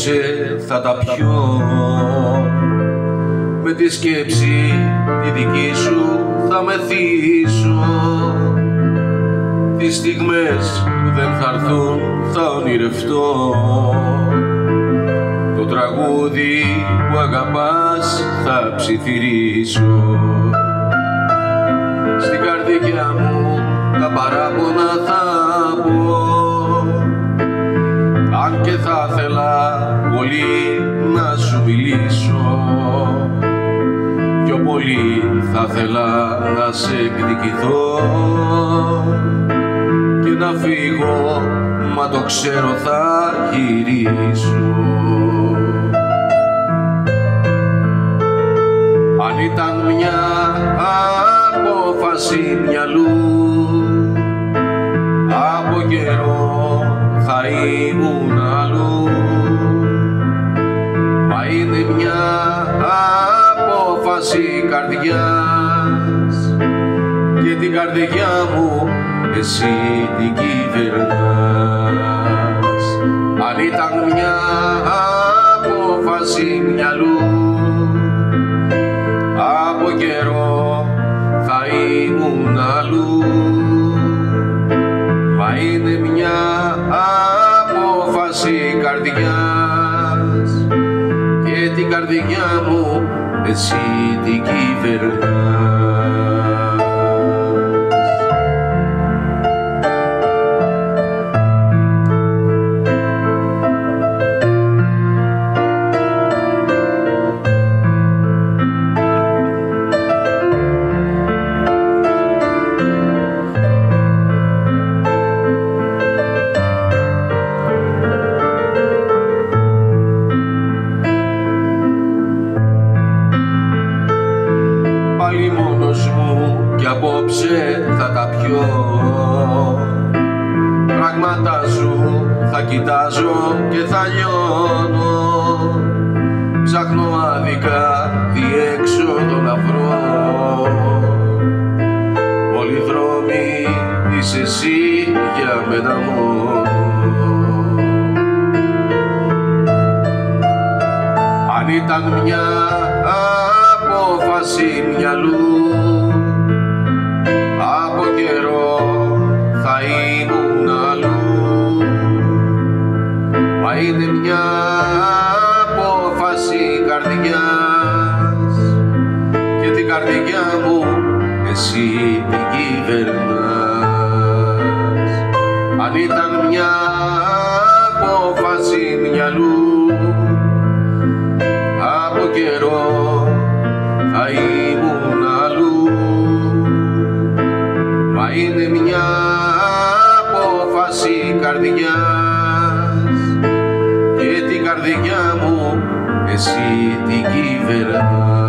απόψε θα τα πιω. Με τη σκέψη τη δική σου θα μεθύσω. Τις στιγμές που δεν θα έρθουν θα ονειρευτώ. Το τραγούδι που αγαπάς θα ψιθυρίσω. Στην καρδιά μου τα παράπονα θα πω. Αν και θα ήθελα πολύ να σου μιλήσω, πιο πολύ θα ήθελα να σε εκδικηθώ και να φύγω, μα το ξέρω θα γυρίσω. Αν ήταν μια απόφαση μυαλού, από καιρό θα ήμουν αλλού. Μα είναι μια απόφαση καρδιάς και την καρδιά μου εσύ την κυβερνάς. Αν ήταν μια απόφαση μυαλού, από καιρό θα ήμουν αλλού. Μα είναι μια απόφαση καρδιάς και την καρδιά μου εσύ την κυβερνάς. Πάλι μόνος μου κι απόψε θα τα πιω. Πράγματα σου θα κοιτάζω και θα λιώνω. Ψάχνω άδικα διέξοδο να βρω. Όλοι οι δρόμοι είσαι εσύ για μένα μόνο. Αν ήταν μια απόφαση μυαλού, από καιρό θα ήμουν αλλού. Μα είναι μια απόφαση καρδιάς και την καρδιά μου εσύ την κυβερνάς. Αν ήταν μια απόφαση μυαλού, από καιρό θα ήμουν αλλού. Μα είναι μια απόφαση καρδιάς και την καρδιά μου εσύ την κυβερνάς.